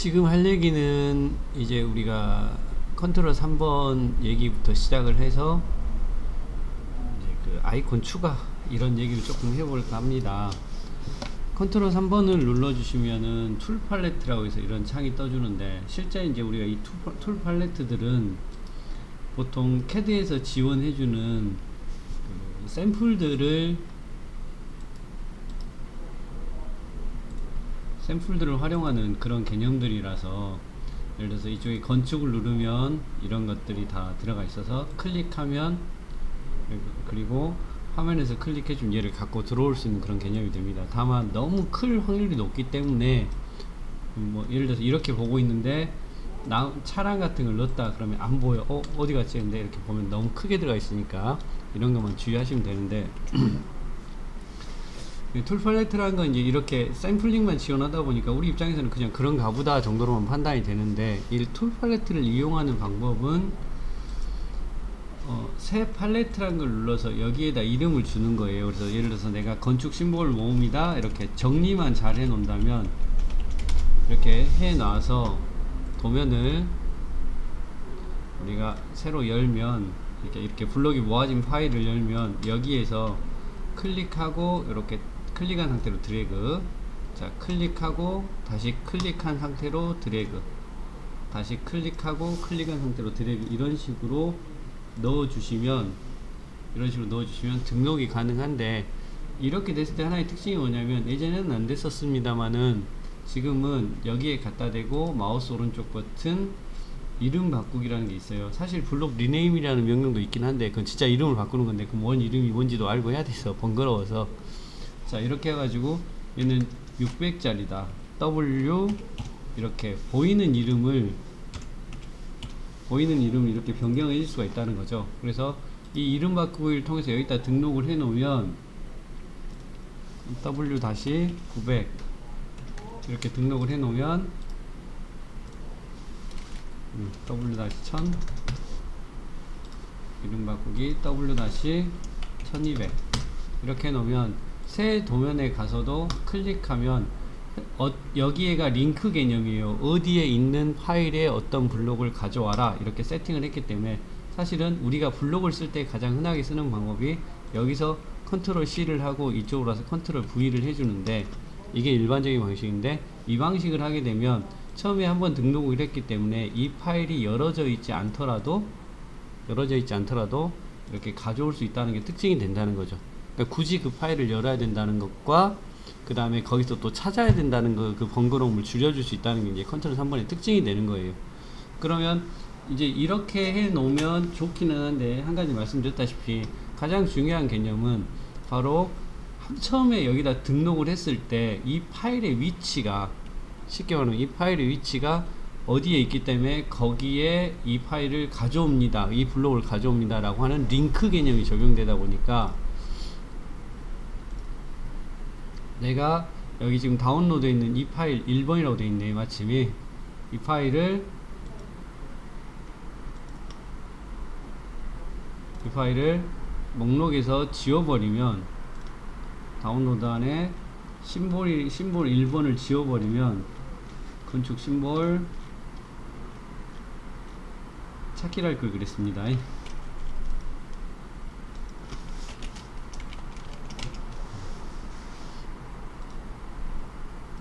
지금 할 얘기는 이제 우리가 컨트롤 3번 얘기부터 시작을 해서 이제 그 아이콘 추가 이런 얘기를 조금 해볼까 합니다. 컨트롤 3번을 눌러주시면은 툴 팔레트라고 해서 이런 창이 떠주는데, 실제 이제 우리가 이 툴 팔레트들은 보통 CAD에서 지원해주는 그 샘플들을 활용하는 그런 개념들이라서, 예를 들어서 이쪽에 건축을 누르면 이런 것들이 다 들어가 있어서 클릭하면, 그리고 화면에서 클릭해주면 얘를 갖고 들어올 수 있는 그런 개념이 됩니다. 다만 너무 클 확률이 높기 때문에 뭐 예를 들어서 이렇게 보고 있는데 차량 같은 걸 넣었다 그러면 안 보여. 어디 갔지? 근데 이렇게 보면 너무 크게 들어가 있으니까 이런 것만 주의하시면 되는데, 툴 팔레트라는 건 이제 이렇게 샘플링만 지원하다 보니까 우리 입장에서는 그냥 그런가 보다 정도로만 판단이 되는데, 이 툴 팔레트를 이용하는 방법은 새 팔레트라는 걸 눌러서 여기에다 이름을 주는 거예요. 그래서 예를 들어서 내가 건축 심볼 모음이다 이렇게 정리만 잘 해 놓는다면, 이렇게 해 놔서 도면을 우리가 새로 열면, 이렇게 블록이 모아진 파일을 열면 여기에서 클릭하고 이렇게 클릭한 상태로 드래그, 자 클릭하고 다시 클릭한 상태로 드래그, 다시 클릭하고 클릭한 상태로 드래그, 이런 식으로 넣어주시면 등록이 가능한데, 이렇게 됐을 때 하나의 특징이 뭐냐면, 예전에는 안 됐었습니다만은 지금은 여기에 갖다 대고 마우스 오른쪽 버튼 이름 바꾸기라는 게 있어요. 사실 블록 리네임이라는 명령도 있긴 한데 그건 진짜 이름을 바꾸는 건데, 그 뭔 이름이 뭔지도 알고 해야 돼서 번거로워서, 자 이렇게 해가지고 얘는 600짜리다 W, 이렇게 보이는 이름을 이렇게 변경해 줄 수가 있다는 거죠. 그래서 이 이름 바꾸기를 통해서 여기다 등록을 해 놓으면 W-900 이렇게 등록을 해 놓으면 W-1000 이름 바꾸기 W-1200 이렇게 해 놓으면 새 도면에 가서도 클릭하면 여기에가 링크 개념이에요. 어디에 있는 파일에 어떤 블록을 가져와라 이렇게 세팅을 했기 때문에, 사실은 우리가 블록을 쓸 때 가장 흔하게 쓰는 방법이 여기서 컨트롤 C를 하고 이쪽으로 와서 컨트롤 V를 해주는데, 이게 일반적인 방식인데, 이 방식을 하게 되면 처음에 한번 등록을 했기 때문에 이 파일이 열어져 있지 않더라도 이렇게 가져올 수 있다는 게 특징이 된다는 거죠. 그러니까 굳이 그 파일을 열어야 된다는 것과 그 다음에 거기서 또 찾아야 된다는 그 번거로움을 줄여줄 수 있다는 게 이제 컨트롤 3번의 특징이 되는 거예요. 그러면 이제 이렇게 해 놓으면 좋기는 한데, 한 가지 말씀드렸다시피 가장 중요한 개념은 바로 처음에 여기다 등록을 했을 때 이 파일의 위치가, 쉽게 말하면 이 파일의 위치가 어디에 있기 때문에 거기에 이 파일을 가져옵니다, 이 블록을 가져옵니다 라고 하는 링크 개념이 적용되다 보니까, 내가 여기 지금 다운로드 있는 이 파일 1번이라고 되어 있네, 마침이. 이 파일을 목록에서 지워버리면, 다운로드 안에 심볼 1번을 지워버리면, 건축 심볼 찾기를 할 걸 그랬습니다.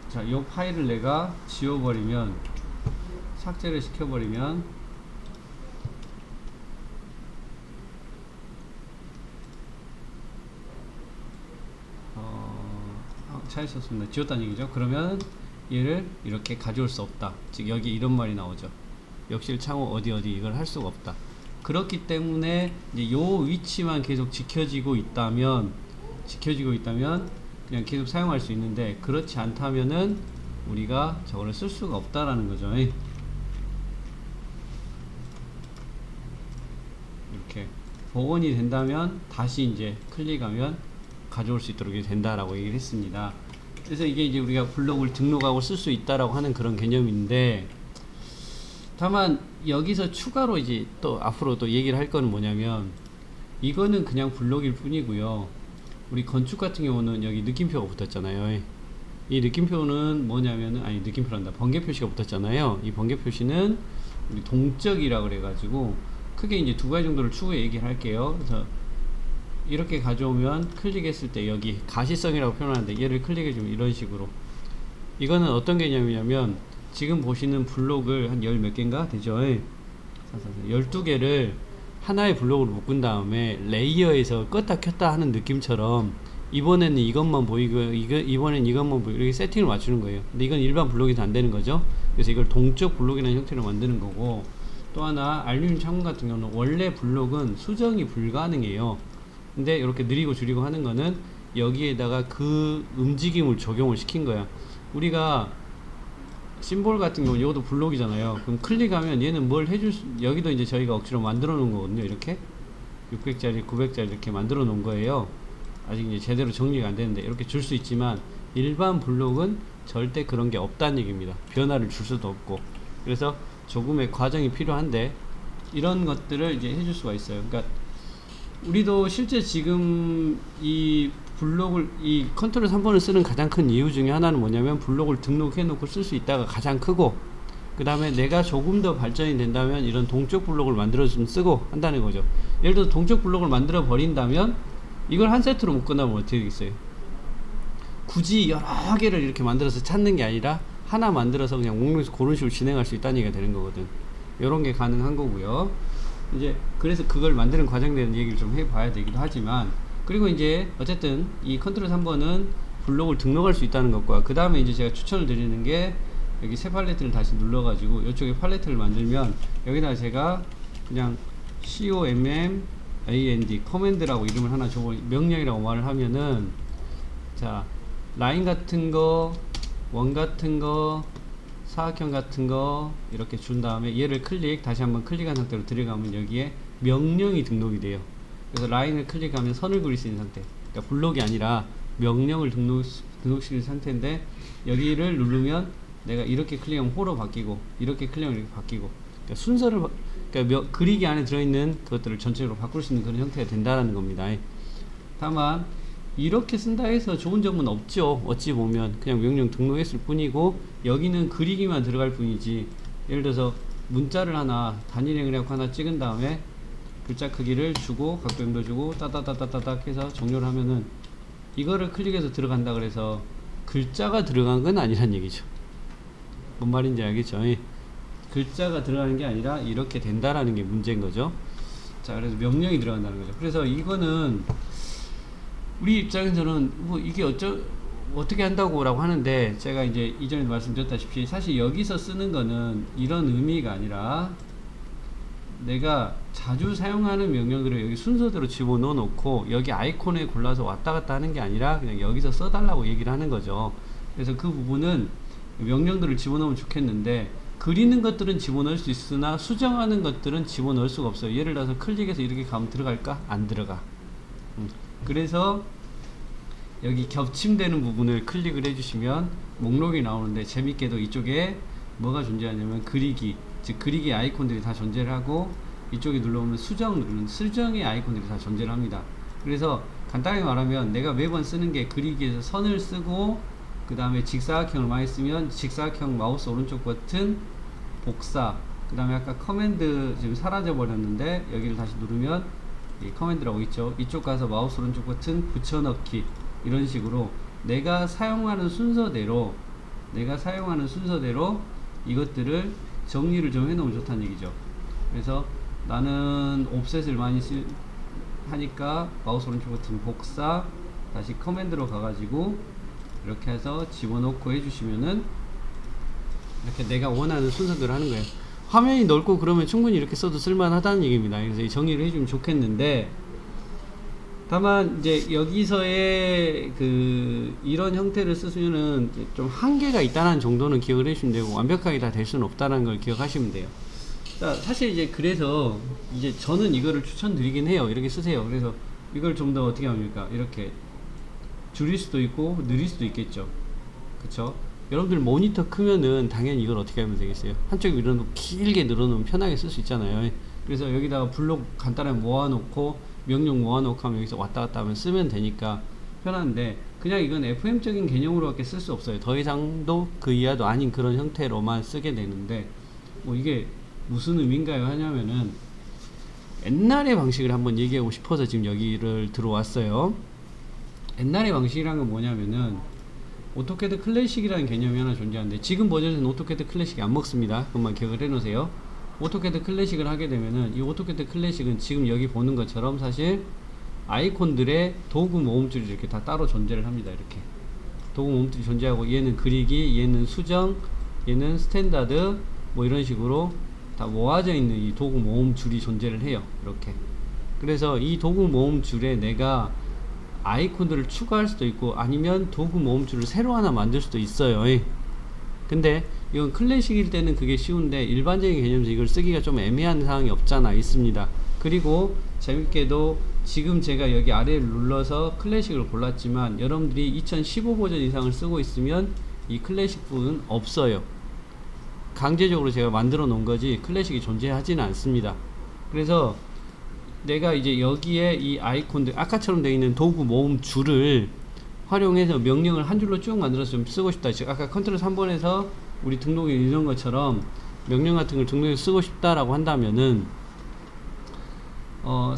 자, 이 파일을 내가 지워버리면, 삭제를 시켜버리면, 찾으셨습니다. 지웠다는 얘기죠. 그러면 얘를 이렇게 가져올 수 없다. 즉 여기 이런 말이 나오죠. 역실 창호 어디 이걸 할 수가 없다. 그렇기 때문에 이제 요 위치만 계속 지켜지고 있다면 그냥 계속 사용할 수 있는데, 그렇지 않다면은 우리가 저거를 쓸 수가 없다라는 거죠. 이렇게 복원이 된다면 다시 이제 클릭하면 가져올 수 있도록 된다라고 얘기를 했습니다. 그래서 이게 이제 우리가 블록을 등록하고 쓸 수 있다라고 하는 그런 개념인데, 다만 여기서 추가로 이제 또 앞으로 또 얘기를 할 거는 뭐냐면, 이거는 그냥 블록일 뿐이고요. 우리 건축 같은 경우는 여기 느낌표가 붙었잖아요. 이 느낌표는 뭐냐면은, 아니 느낌표란다, 번개 표시가 붙었잖아요. 이 번개 표시는 우리 동적이라 그래가지고 크게 이제 두 가지 정도를 추후에 얘기를 할게요. 그래서 이렇게 가져오면 클릭했을 때 여기 가시성이라고 표현하는데, 얘를 클릭해주면 이런 식으로, 이거는 어떤 개념이냐면 지금 보시는 블록을 한 열 몇 개인가 되죠. 12개를 하나의 블록으로 묶은 다음에 레이어에서 껐다 켰다 하는 느낌처럼 이번에는 이것만 보이고 이번엔 이것만 보이고 이렇게 세팅을 맞추는 거예요. 근데 이건 일반 블록이 안 되는 거죠. 그래서 이걸 동적 블록이라는 형태로 만드는 거고, 또 하나 알루미늄 창문 같은 경우는 원래 블록은 수정이 불가능해요. 근데 이렇게 느리고 줄이고 하는 거는 여기에다가 그 움직임을 적용을 시킨 거야. 우리가 심볼 같은 경우 이것도 블록이잖아요. 그럼 클릭하면 얘는 뭘 해줄 여기도 이제 저희가 억지로 만들어 놓은 거거든요. 이렇게 600짜리 900짜리 이렇게 만들어 놓은 거예요. 아직 이제 제대로 정리가 안 되는데 이렇게 줄 수 있지만, 일반 블록은 절대 그런 게 없다는 얘기입니다. 변화를 줄 수도 없고. 그래서 조금의 과정이 필요한데 이런 것들을 이제 해줄 수가 있어요. 그러니까 우리도 실제 지금 이 블록을, 이 컨트롤 3번을 쓰는 가장 큰 이유 중에 하나는 뭐냐면 블록을 등록해 놓고 쓸 수 있다가 가장 크고, 그 다음에 내가 조금 더 발전이 된다면 이런 동적 블록을 만들어 좀 쓰고 한다는 거죠. 예를 들어 동적 블록을 만들어 버린다면 이걸 한 세트로 못 끝나면 어떻게 되겠어요? 굳이 여러 개를 이렇게 만들어서 찾는 게 아니라 하나 만들어서 그냥 목록에서 그런 식으로 진행할 수 있다는 얘기가 되는 거거든. 이런 게 가능한 거고요. 이제 그래서 그걸 만드는 과정에 대한 얘기를 좀 해봐야 되기도 하지만, 그리고 이제 어쨌든 이 컨트롤 3번은 블록을 등록할 수 있다는 것과, 그 다음에 이제 제가 추천을 드리는 게 여기 새 팔레트를 다시 눌러가지고 이쪽에 팔레트를 만들면 여기다가 제가 그냥 command 커맨드라고 이름을 하나 적어, 명령이라고 말을 하면은, 자 라인 같은 거, 원 같은 거, 사각형 같은 거 이렇게 준 다음에 얘를 다시 한번 클릭한 상태로 들어가면 여기에 명령이 등록이 돼요. 그래서 라인을 클릭하면 선을 그릴 수 있는 상태, 그러니까 블록이 아니라 명령을 등록시키는 상태인데, 여기를 누르면 내가 이렇게 클릭하면 호로 바뀌고, 이렇게 클릭하면 이렇게 바뀌고, 그러니까 순서를 그러니까 그리기 안에 들어있는 그것들을 전체적으로 바꿀 수 있는 그런 형태가 된다는 겁니다. 다만 이렇게 쓴다 해서 좋은 점은 없죠. 어찌 보면 그냥 명령 등록했을 뿐이고, 여기는 그리기만 들어갈 뿐이지, 예를 들어서 문자를 하나 단일행을 해서 하나 찍은 다음에 글자 크기를 주고 각도형도 주고 따다다다다닥 해서 종료를 하면은 이거를 클릭해서 들어간다 그래서 글자가 들어간 건 아니란 얘기죠. 뭔 말인지 알겠죠? 글자가 들어가는 게 아니라 이렇게 된다라는 게 문제인 거죠. 자, 그래서 명령이 들어간다는 거죠. 그래서 이거는 우리 입장에서는 뭐 이게 어떻게 한다고 라고 하는데, 제가 이제 이전에 말씀드렸다시피 사실 여기서 쓰는 거는 이런 의미가 아니라 내가 자주 사용하는 명령들을 여기 순서대로 집어넣어 놓고 여기 아이콘에 골라서 왔다 갔다 하는 게 아니라 그냥 여기서 써달라고 얘기를 하는 거죠. 그래서 그 부분은 명령들을 집어넣으면 좋겠는데, 그리는 것들은 집어넣을 수 있으나 수정하는 것들은 집어넣을 수가 없어요. 예를 들어서 클릭해서 이렇게 가면 들어갈까? 안 들어가. 그래서 여기 겹침되는 부분을 클릭을 해주시면 목록이 나오는데, 재밌게도 이쪽에 뭐가 존재하냐면 그리기, 즉 그리기 아이콘들이 다 존재를 하고, 이쪽에 눌러보면 수정의 아이콘들이 다 존재를 합니다. 그래서 간단하게 말하면 내가 매번 쓰는 게 그리기에서 선을 쓰고, 그 다음에 직사각형을 많이 쓰면 직사각형 마우스 오른쪽 버튼 복사, 그 다음에 아까 커맨드 지금 사라져 버렸는데 여기를 다시 누르면 이 커맨드라고 있죠. 이쪽 가서 마우스 오른쪽 버튼 붙여넣기, 이런 식으로 내가 사용하는 순서대로 이것들을 정리를 좀 해놓으면 좋다는 얘기죠. 그래서 나는 옵셋을 많이 하니까 마우스 오른쪽 버튼 복사, 다시 커맨드로 가가지고 이렇게 해서 집어넣고 해주시면은 이렇게 내가 원하는 순서대로 하는 거예요. 화면이 넓고 그러면 충분히 이렇게 써도 쓸만하다는 얘기입니다. 그래서 이 정리를 해주면 좋겠는데, 다만 이제 여기서의 이런 형태를 쓰시면은 좀 한계가 있다는 정도는 기억을 해주시면 되고, 완벽하게 다 될 수는 없다는 걸 기억하시면 돼요. 자, 사실 이제 그래서 이제 저는 이거를 추천드리긴 해요. 이렇게 쓰세요. 그래서 이걸 좀 더 어떻게 합니까? 이렇게 줄일 수도 있고 느릴 수도 있겠죠. 그쵸? 여러분들 모니터 크면은 당연히 이걸 어떻게 하면 되겠어요? 한쪽에 밀어놓고 길게 늘어놓으면 편하게 쓸 수 있잖아요. 그래서 여기다가 블록 간단하게 모아놓고 명령 모아놓고 하면 여기서 왔다 갔다 하면 쓰면 되니까 편한데, 그냥 이건 FM적인 개념으로밖에 쓸 수 없어요. 더 이상도 그 이하도 아닌 그런 형태로만 쓰게 되는데, 뭐 이게 무슨 의미인가요 하냐면은 옛날의 방식을 한번 얘기하고 싶어서 지금 여기를 들어왔어요. 옛날의 방식이란 건 뭐냐면은 오토캐드 클래식이라는 개념이 하나 존재하는데, 지금 버전에서는 오토캐드 클래식이 안 먹습니다. 그것만 기억을 해 놓으세요. 오토캐드 클래식을 하게 되면은 이 오토캐드 클래식은 지금 여기 보는 것처럼 사실 아이콘들의 도구 모음줄이 이렇게 다 따로 존재를 합니다. 이렇게 도구 모음줄이 존재하고, 얘는 그리기, 얘는 수정, 얘는 스탠다드, 뭐 이런 식으로 다 모아져 있는 이 도구 모음줄이 존재를 해요. 이렇게. 그래서 이 도구 모음줄에 내가 아이콘들을 추가할 수도 있고, 아니면 도구 모음줄을 새로 하나 만들 수도 있어요. 근데 이건 클래식일 때는 그게 쉬운데, 일반적인 개념에서 이걸 쓰기가 좀 애매한 상황이 없잖아 있습니다. 그리고 재밌게도 지금 제가 여기 아래를 눌러서 클래식을 골랐지만, 여러분들이 2015 버전 이상을 쓰고 있으면 이 클래식 부분은 없어요. 강제적으로 제가 만들어 놓은 거지 클래식이 존재하지는 않습니다. 그래서 내가 이제 여기에 이 아이콘들, 아까처럼 되어 있는 도구 모음 줄을 활용해서 명령을 한 줄로 쭉 만들어서 좀 쓰고 싶다. 즉 아까 컨트롤 3번에서 우리 등록에 이런 것처럼 명령 같은 걸 등록해서 쓰고 싶다라고 한다면은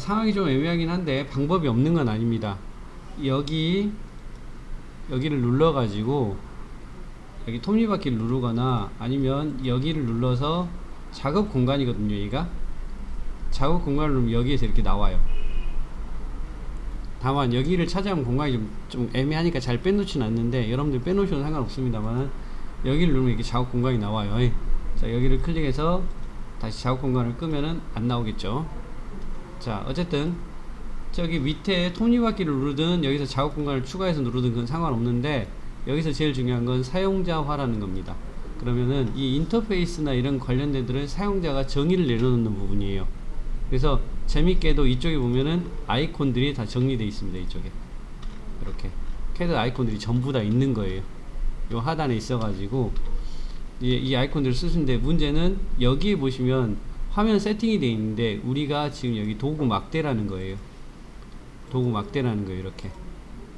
상황이 좀 애매하긴 한데 방법이 없는 건 아닙니다. 여기를 눌러 가지고 여기 톱니바퀴를 누르거나, 아니면 여기를 눌러서 작업 공간이거든요. 얘가 작업 공간을 누르면 여기에서 이렇게 나와요. 다만 여기를 차지하면 공간이 좀 애매하니까 잘 빼놓지는 않는데, 여러분들 빼놓으셔도 상관없습니다만 여기를 누르면 이렇게 작업 공간이 나와요. 자, 여기를 클릭해서 다시 작업 공간을 끄면은 안 나오겠죠. 자, 어쨌든 저기 밑에 톱니바퀴를 누르든 여기서 작업 공간을 추가해서 누르든 그건 상관없는데, 여기서 제일 중요한 건 사용자화라는 겁니다. 그러면은 이 인터페이스나 이런 관련된 들은 사용자가 정의를 내려놓는 부분이에요. 그래서 재밌게도 이쪽에 보면은 아이콘들이 다 정리되어 있습니다. 이쪽에 이렇게 캐드 아이콘들이 전부 다 있는 거예요. 요 하단에 있어 가지고 이 아이콘들을 쓰시는데, 문제는 여기에 보시면 화면 세팅이 되어 있는데, 우리가 지금 여기 도구 막대라는 거예요. 도구 막대라는 거예요. 이렇게.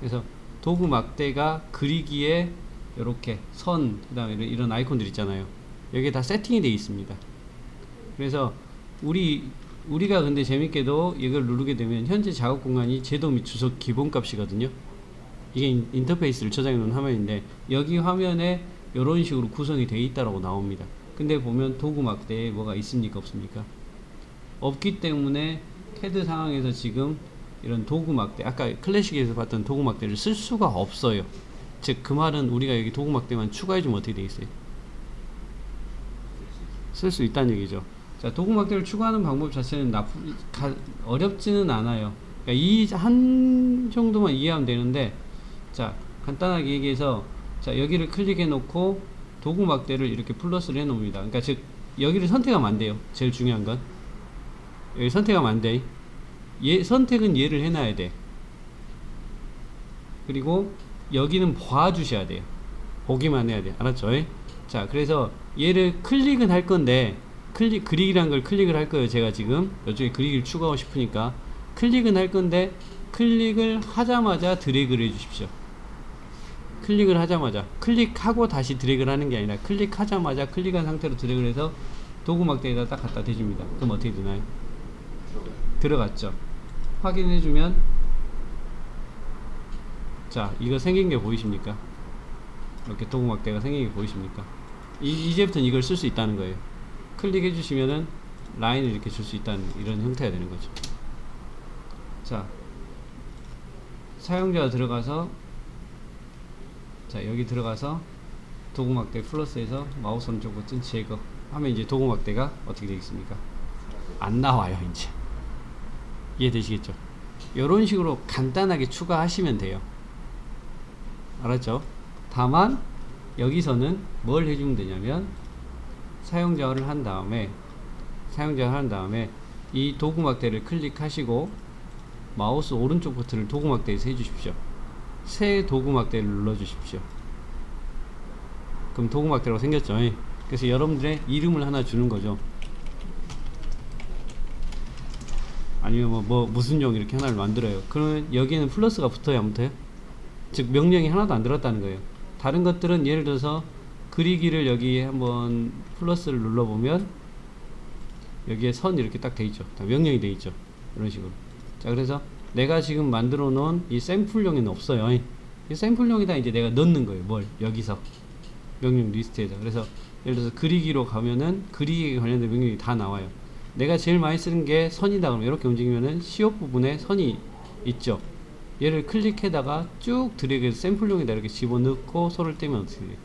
그래서 도구 막대가 그리기에 이렇게 선, 그 다음에 이런 아이콘들 있잖아요. 여기에 다 세팅이 되어 있습니다. 그래서 우리가 근데 재밌게도 이걸 누르게 되면 현재 작업 공간이 제도 및 주소 기본값이거든요. 이게 인터페이스를 저장해 놓은 화면인데, 여기 화면에 이런 식으로 구성이 되어 있다라고 나옵니다. 근데 보면 도구 막대에 뭐가 있습니까 없습니까? 없기 때문에 캐드 상황에서 지금 이런 도구 막대, 아까 클래식에서 봤던 도구 막대를 쓸 수가 없어요. 즉 그 말은 우리가 여기 도구 막대만 추가해주면 어떻게 되어 있어요? 쓸 수 있다는 얘기죠. 자, 도구 막대를 추가하는 방법 자체는 어렵지는 않아요. 그러니까 이 한 정도만 이해하면 되는데, 자, 간단하게 얘기해서, 자, 여기를 클릭해 놓고 도구 막대를 이렇게 플러스를 해 놓습니다. 그러니까 즉 여기를 선택하면 안 돼요. 제일 중요한 건 여기 선택하면 안 돼. 선택은 얘를 해놔야 돼. 그리고 여기는 봐주셔야 돼요. 보기만 해야 돼요. 알았죠? 자, 그래서 얘를 클릭은 할 건데, 그리기란 걸 클릭을 할 거예요. 제가 지금 이쪽에 그리기를 추가하고 싶으니까 클릭은 할 건데, 클릭을 하자마자 드래그를 해 주십시오. 클릭을 하자마자, 클릭하고 다시 드래그를 하는 게 아니라 클릭하자마자 클릭한 상태로 드래그를 해서 도구 막대에다 딱 갖다 대줍니다. 그럼 어떻게 되나요? 들어갔죠. 확인해주면, 자, 이거 생긴 게 보이십니까? 이렇게 도구 막대가 생긴 게 보이십니까? 이제부터는 이걸 쓸 수 있다는 거예요. 클릭해 주시면은 라인을 이렇게 줄 수 있다는 이런 형태가 되는 거죠. 자, 사용자가 들어가서, 자, 여기 들어가서 도구 막대 플러스해서 마우스 오른쪽 버튼 제거 하면 이제 도구 막대가 어떻게 되겠습니까? 안 나와요. 이제 이해되시겠죠? 이런 식으로 간단하게 추가하시면 돼요. 알았죠? 다만 여기서는 뭘 해주면 되냐면, 사용자를 한 다음에 이 도구 막대를 클릭하시고 마우스 오른쪽 버튼을 도구 막대에서 해주십시오. 새 도구 막대를 눌러주십시오. 그럼 도구 막대라고 생겼죠? 그래서 여러분들의 이름을 하나 주는 거죠. 아니면 무슨 용 이렇게 하나를 만들어요. 그러면 여기에는 플러스가 붙어요, 안 붙어요? 즉 명령이 하나도 안 들었다는 거예요. 다른 것들은 예를 들어서 그리기를 여기 한번 플러스를 눌러보면 여기에 선 이렇게 딱 돼 있죠. 다 명령이 돼 있죠. 이런 식으로. 자, 그래서 내가 지금 만들어 놓은 이 샘플용에는 없어요. 이 샘플용에다 이제 내가 넣는 거예요. 뭘? 여기서 명령 리스트에다. 그래서 예를 들어서 그리기로 가면은 그리기에 관련된 명령이 다 나와요. 내가 제일 많이 쓰는 게 선이다 그러면 이렇게 움직이면은 시옷 부분에 선이 있죠. 얘를 클릭해다가 쭉 드래그해서 샘플용에다 이렇게 집어넣고 손을 떼면 어떻게 돼요?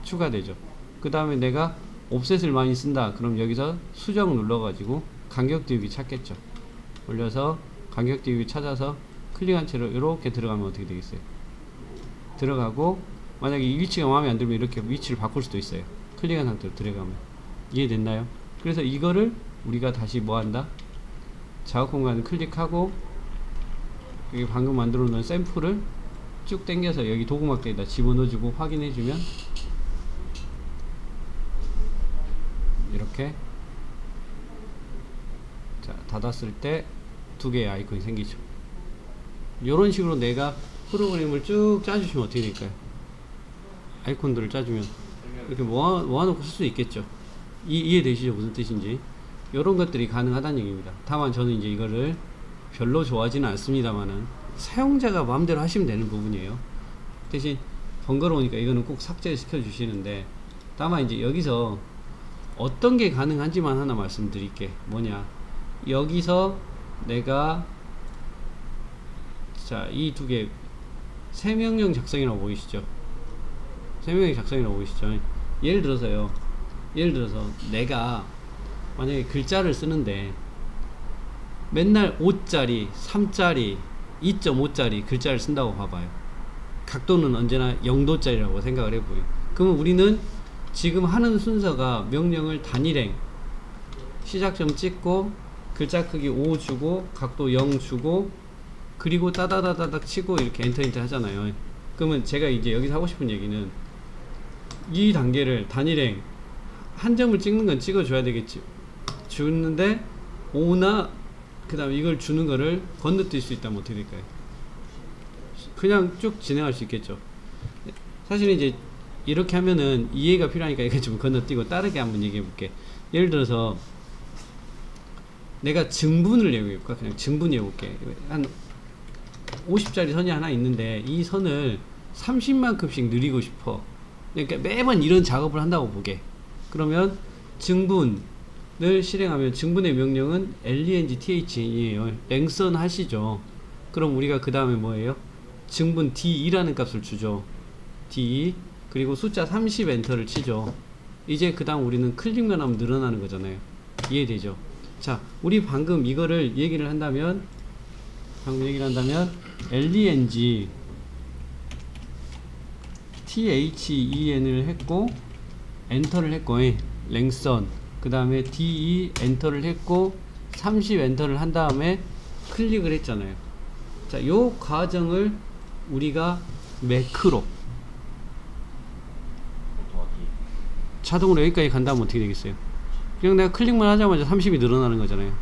추가되죠. 그 다음에 내가 옵셋을 많이 쓴다 그럼 여기서 수정 눌러가지고 간격 대입이 찾겠죠. 올려서 간격 대입이 찾아서 클릭한 채로 이렇게 들어가면 어떻게 되겠어요? 들어가고 만약에 이 위치가 마음에 안 들면 이렇게 위치를 바꿀 수도 있어요. 클릭한 상태로 들어가면. 이해됐나요? 그래서 이거를 우리가 다시 뭐 한다? 작업 공간을 클릭하고 여기 방금 만들어 놓은 샘플을 쭉 당겨서 여기 도구막대에다 집어넣어주고 확인해주면 이렇게 자 닫았을 때 두 개의 아이콘이 생기죠. 이런 식으로 내가 프로그램을 쭉 짜주시면 어떻게 될까요? 아이콘들을 짜주면 이렇게 모아놓고 쓸 수 있겠죠. 이해되시죠? 무슨 뜻인지. 이런 것들이 가능하다는 얘기입니다. 다만 저는 이제 이거를 별로 좋아하지는 않습니다만은 사용자가 마음대로 하시면 되는 부분이에요. 대신 번거로우니까 이거는 꼭 삭제시켜 주시는데, 다만 이제 여기서 어떤 게 가능한지만 하나 말씀드릴게. 뭐냐, 여기서 내가 자 이 두 개 세 명령 작성이라고 보이시죠? 세 명령 작성이라고 보이시죠? 예를 들어서 내가 만약에 글자를 쓰는데 맨날 5짜리, 3짜리, 2.5짜리 글자를 쓴다고 봐봐요. 각도는 언제나 0도짜리라고 생각을 해보요. 그러면 우리는 지금 하는 순서가 명령을 단일행 시작점 찍고 글자 크기 5 주고 각도 0 주고 그리고 따다다다닥 치고 이렇게 엔터 하잖아요. 그러면 제가 이제 여기서 하고 싶은 얘기는 이 단계를 단일행 한 점을 찍는 건 찍어줘야 되겠지. 주는데 5나 그 다음에 이걸 주는 거를 건너뛸 수 있다면 어떻게 될까요? 그냥 쭉 진행할 수 있겠죠. 사실 이제 이렇게 하면은 이해가 필요하니까 이거 좀 건너뛰고 다르게 한번 얘기해 볼게. 예를 들어서 내가 증분을 이용해볼까? 그냥 증분 이용해볼게. 한 50짜리 선이 하나 있는데 이 선을 30만큼씩 늘리고 싶어. 그러니까 매번 이런 작업을 한다고 보게. 그러면 증분을 실행하면 증분의 명령은 length이에요. 랭선 하시죠. 그럼 우리가 그 다음에 뭐예요? 증분 d2라는 값을 주죠. d 그리고 숫자 30 엔터를 치죠. 이제 그 다음 우리는 클릭만 하면 늘어나는 거잖아요. 이해되죠? 자, 우리 방금 이거를 얘기를 한다면 len THEN을 했고 엔터를 했고 랭선 그 다음에 DE 엔터를 했고 30 엔터를 한 다음에 클릭을 했잖아요. 자, 요 과정을 우리가 매크로 자동으로 여기까지 간다면 어떻게 되겠어요? 그냥 내가 클릭만 하자마자 30이 늘어나는 거잖아요.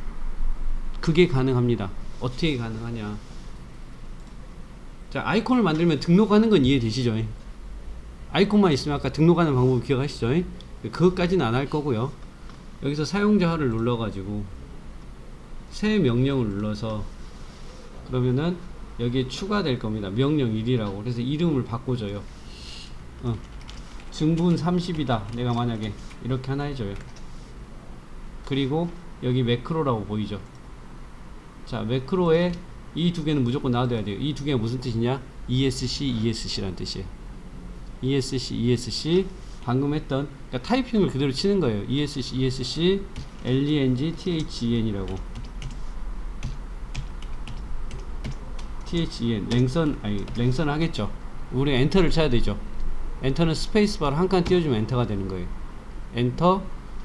그게 가능합니다. 어떻게 가능하냐? 자, 아이콘을 만들면 등록하는 건 이해되시죠? 아이콘만 있으면 아까 등록하는 방법 기억하시죠? 그것까지는 안 할 거고요. 여기서 사용자를 눌러가지고 새 명령을 눌러서 그러면은 여기에 추가될 겁니다. 명령 1이라고. 그래서 이름을 바꿔줘요. 증분 30이다. 내가 만약에 이렇게 하나 해줘요. 그리고 여기 매크로라고 보이죠? 자, 매크로에 이 두 개는 무조건 놔둬야 돼요. 이 두 개가 무슨 뜻이냐? ESC라는 뜻이에요. ESC 방금 했던, 그러니까 타이핑을 그대로 치는 거예요. ESC LENG THEN이라고. THEN 랭선 하겠죠. 우리 엔터를 쳐야 되죠. 엔터는 스페이스바로 한 칸 띄워주면 엔터가 되는 거예요. 엔터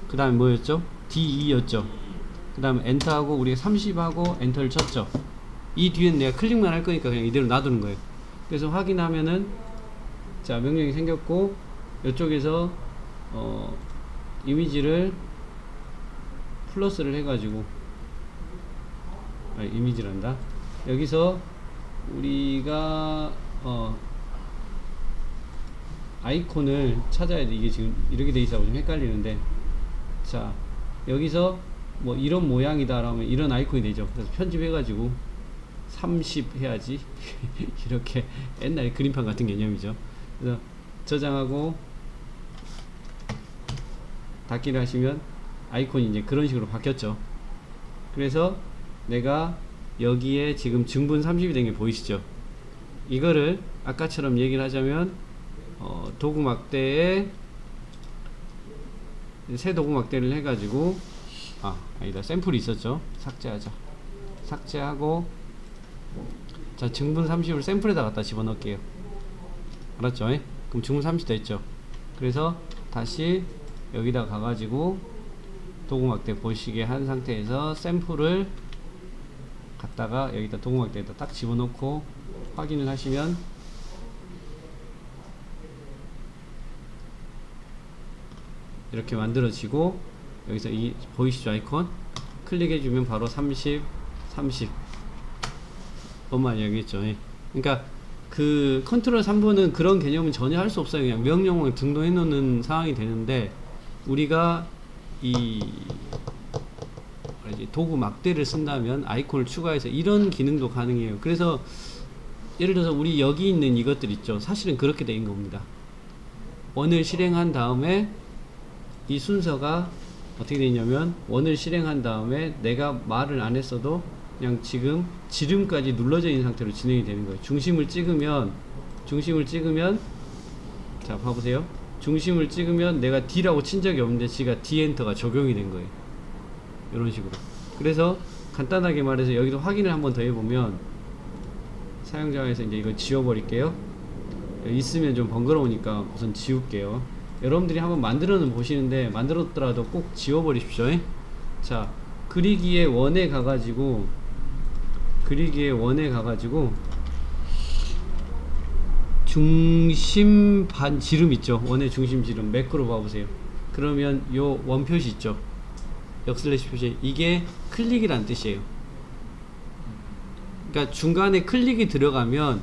그 다음에 뭐였죠? D2였죠. 그 다음에 엔터하고 우리가 30하고 엔터를 쳤죠. 이 뒤에는 내가 클릭만 할 거니까 그냥 이대로 놔두는 거예요. 그래서 확인하면은 자, 명령이 생겼고 이쪽에서 이미지를 플러스를 해가지고 이미지란다. 여기서 우리가 어, 아이콘을 찾아야 돼. 이게 지금 이렇게 돼 있어서 좀 헷갈리는데, 자 여기서 뭐 이런 모양이다 라면 이런 아이콘이 되죠. 그래서 편집해가지고 30 해야지. 이렇게 옛날 그림판 같은 개념이죠. 그래서 저장하고 닫기를 하시면 아이콘이 이제 그런 식으로 바뀌었죠. 그래서 내가 여기에 지금 증분 30이 된 게 보이시죠? 이거를 아까처럼 얘기를 하자면 도구 막대에 새 도구 막대를 해가지고 아니다, 샘플이 있었죠. 삭제하자. 삭제하고, 자 증분 30을 샘플에다 갖다 집어넣을게요. 알았죠? 그럼 증분 30 됐죠. 그래서 다시 여기다 가가지고 도구 막대 보시게 한 상태에서 샘플을 갖다가 여기다 도구 막대에다 딱 집어넣고 확인을 하시면 이렇게 만들어지고, 여기서 이 보이시죠 아이콘 클릭해주면 바로 30 엄마 얘기했죠. 그러니까 그 컨트롤 3번은 그런 개념은 전혀 할 수 없어요. 그냥 명령을 등록해 놓는 상황이 되는데, 우리가 이 도구 막대를 쓴다면 아이콘을 추가해서 이런 기능도 가능해요. 그래서 예를 들어서 우리 여기 있는 이것들 있죠. 사실은 그렇게 된 겁니다. 원을 실행한 다음에 이 순서가 어떻게 되냐면, 원을 실행한 다음에 내가 말을 안 했어도 그냥 지금 지름까지 눌러져 있는 상태로 진행이 되는 거예요. 중심을 찍으면 자 봐보세요. 중심을 찍으면 내가 D라고 친 적이 없는데 지가 D 엔터가 적용이 된 거예요. 이런 식으로. 그래서 간단하게 말해서 여기도 확인을 한번 더 해보면, 사용자에서 이제 이거 지워버릴게요. 있으면 좀 번거로우니까 우선 지울게요. 여러분들이 한번 만들어는 보시는데, 만들었더라도 꼭 지워버리십시오. 자, 그리기의 원에 가가지고 중심 반 지름 있죠. 원의 중심 지름 매크로 봐보세요. 그러면 요 원 표시 있죠. 역슬래시 표시, 이게 클릭이란 뜻이에요. 그러니까 중간에 클릭이 들어가면,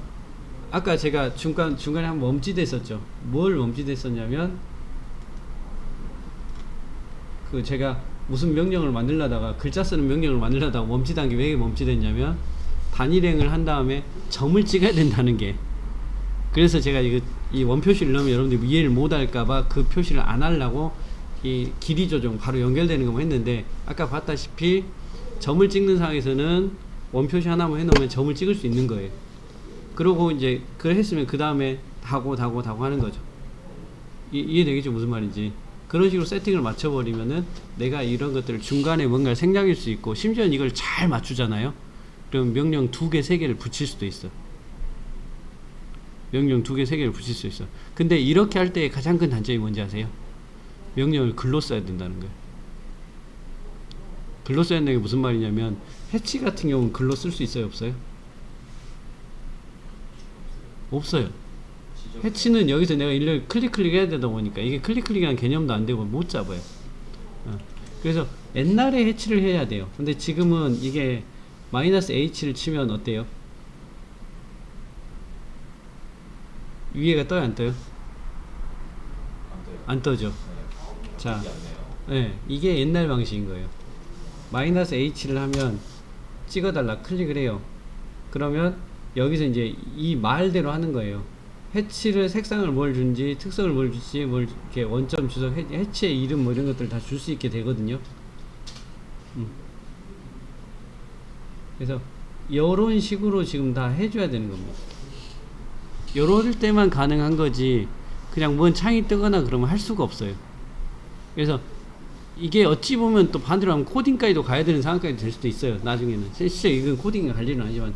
아까 제가 중간에 한번 멈칫했었죠. 뭘 멈칫했었냐면, 그 제가 무슨 명령을 만들려다가, 글자 쓰는 명령을 만들려다가 멈칫한 게 왜 멈칫했냐면, 단일행을 한 다음에 점을 찍어야 된다는 게, 그래서 제가 이 원표시를 넣으면 여러분들이 이해를 못할까봐 그 표시를 안 하려고 이 길이 조정 바로 연결되는 것만 했는데, 아까 봤다시피 점을 찍는 상황에서는 원표시 하나만 해놓으면 점을 찍을 수 있는 거예요. 그러고 이제 그걸 했으면 그 다음에 다고 하는 거죠. 이해되겠죠? 무슨 말인지. 그런 식으로 세팅을 맞춰버리면은 내가 이런 것들을 중간에 뭔가 생략일 수 있고, 심지어는 이걸 잘 맞추잖아요. 그럼 명령 2개, 3개를 붙일 수도 있어. 명령 2개, 3개를 붙일 수 있어. 근데 이렇게 할 때 가장 큰 단점이 뭔지 아세요? 명령을 글로 써야 된다는 거예요. 글로 써야 된다는 게 무슨 말이냐면, 해치 같은 경우는 글로 쓸 수 있어요, 없어요? 없어요. 해치는 여기서 내가 일일이 클릭 해야 되다 보니까 이게 클릭이라는 개념도 안 되고 못 잡아요. 그래서 옛날에 해치를 해야 돼요. 근데 지금은 이게 -H를 치면 어때요? 위에가 떠요, 안 떠요? 안 떠죠. 자, 이게 옛날 방식인 거예요. -H를 하면 찍어달라 클릭을 해요. 그러면 여기서 이제 이 말대로 하는 거예요. 해치를 색상을 뭘 준지, 특성을 뭘 줄지, 뭘 이렇게 원점 주석, 해치의 이름 뭐 이런 것들 다 줄 수 있게 되거든요. 그래서 이런 식으로 지금 다 해줘야 되는 겁니다. 이럴 때만 가능한 거지, 그냥 뭔 창이 뜨거나 그러면 할 수가 없어요. 그래서 이게 어찌 보면 또 반대로 하면 코딩까지도 가야 되는 상황까지 될 수도 있어요, 나중에는. 실제 이건 코딩이 갈 일은 아니지만,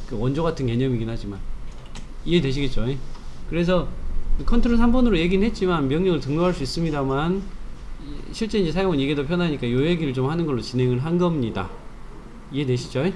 그 원조 같은 개념이긴 하지만. 이해되시겠죠? 그래서 컨트롤 3번으로 얘기는 했지만 명령을 등록할 수 있습니다만, 실제 이제 사용은 이게 더 편하니까 요 얘기를 좀 하는 걸로 진행을 한 겁니다. 이해되시죠?